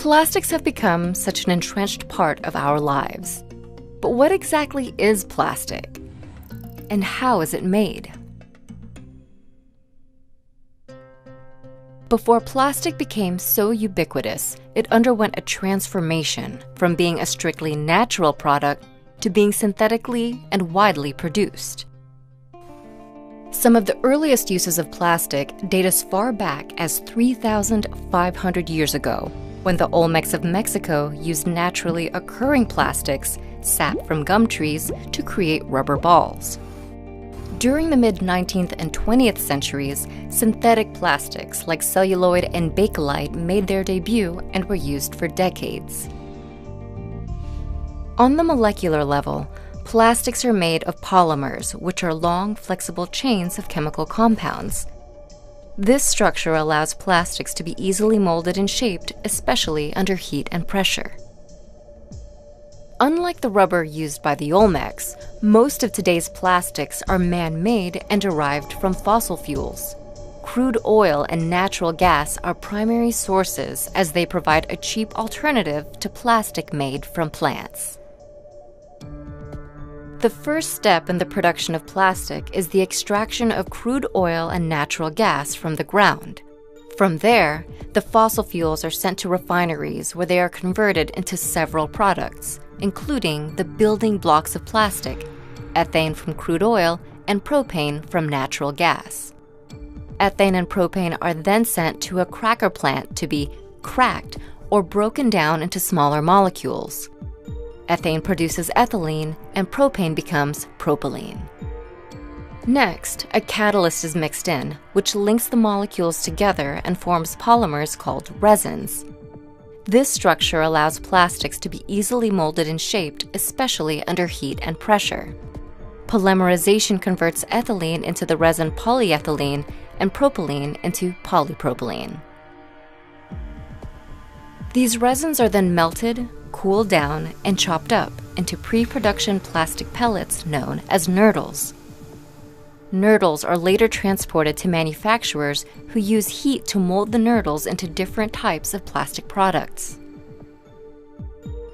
Plastics have become such an entrenched part of our lives. But what exactly is plastic? And how is it made? Before plastic became so ubiquitous, it underwent a transformation from being a strictly natural product to being synthetically and widely produced. Some of the earliest uses of plastic date as far back as 3,500 years ago, when the Olmecs of Mexico used naturally occurring plastics, sap from gum trees, to create rubber balls. During the mid-19th and 20th centuries, synthetic plastics like celluloid and bakelite made their debut and were used for decades. On the molecular level, plastics are made of polymers, which are long, flexible chains of chemical compounds. This structure allows plastics to be easily molded and shaped, especially under heat and pressure. Unlike the rubber used by the Olmecs, most of today's plastics are man-made and derived from fossil fuels. Crude oil and natural gas are primary sources, as they provide a cheap alternative to plastic made from plants. The first step in the production of plastic is the extraction of crude oil and natural gas from the ground. From there, the fossil fuels are sent to refineries where they are converted into several products, including the building blocks of plastic, ethane from crude oil and propane from natural gas. Ethane and propane are then sent to a cracker plant to be cracked or broken down into smaller molecules. Ethane produces ethylene, and propane becomes propylene. Next, a catalyst is mixed in, which links the molecules together and forms polymers called resins. This structure allows plastics to be easily molded and shaped, especially under heat and pressure. Polymerization converts ethylene into the resin polyethylene and propylene into polypropylene. These resins are then melted, cooled down, and chopped up into pre-production plastic pellets known as nurdles. Nurdles are later transported to manufacturers who use heat to mold the nurdles into different types of plastic products.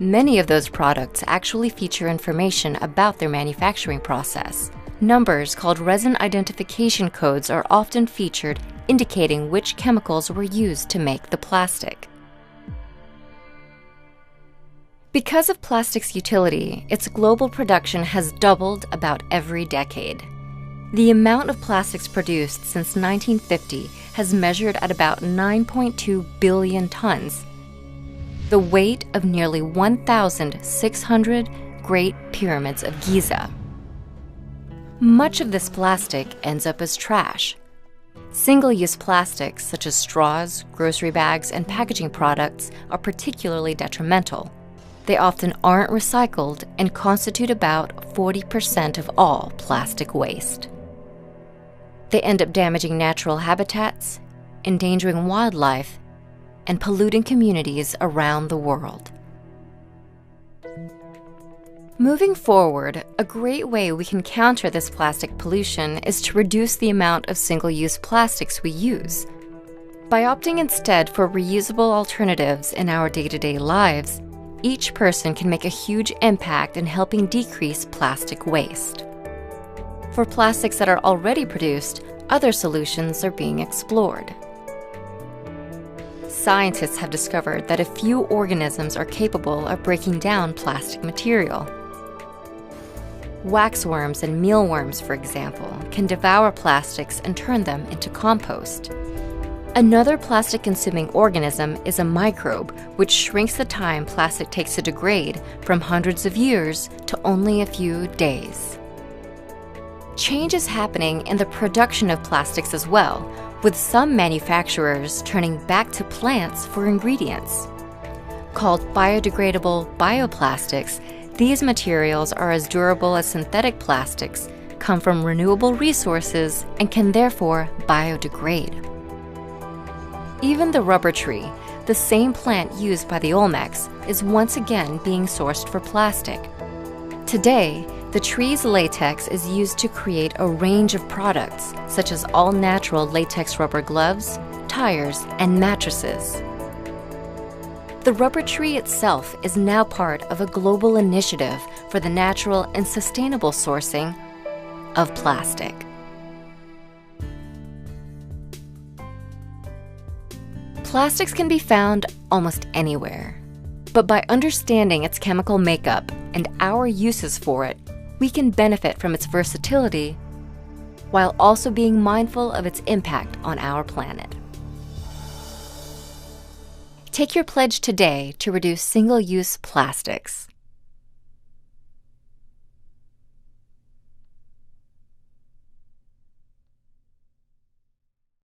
Many of those products actually feature information about their manufacturing process. Numbers called resin identification codes are often featured, indicating which chemicals were used to make the plastic. Because of plastic's utility, its global production has doubled about every decade. The amount of plastics produced since 1950 has measured at about 9.2 billion tons, the weight of nearly 1,600 Great Pyramids of Giza. Much of this plastic ends up as trash. Single-use plastics, such as straws, grocery bags, and packaging products, are particularly detrimental. They often aren't recycled and constitute about 40% of all plastic waste. They end up damaging natural habitats, endangering wildlife, and polluting communities around the world. Moving forward, a great way we can counter this plastic pollution is to reduce the amount of single-use plastics we use. By opting instead for reusable alternatives in our day-to-day lives, each person can make a huge impact in helping decrease plastic waste. For plastics that are already produced, other solutions are being explored. Scientists have discovered that a few organisms are capable of breaking down plastic material. Waxworms and mealworms, for example, can devour plastics and turn them into compost. Another plastic-consuming organism is a microbe, which shrinks the time plastic takes to degrade from hundreds of years to only a few days. Change is happening in the production of plastics as well, with some manufacturers turning back to plants for ingredients. Called biodegradable bioplastics, these materials are as durable as synthetic plastics, come from renewable resources, and can therefore biodegrade. Even the rubber tree, the same plant used by the Olmecs, is once again being sourced for plastic. Today, the tree's latex is used to create a range of products, such as all-natural latex rubber gloves, tires, and mattresses. The rubber tree itself is now part of a global initiative for the natural and sustainable sourcing of plastic. Plastics can be found almost anywhere, but by understanding its chemical makeup and our uses for it, we can benefit from its versatility while also being mindful of its impact on our planet. Take your pledge today to reduce single-use plastics.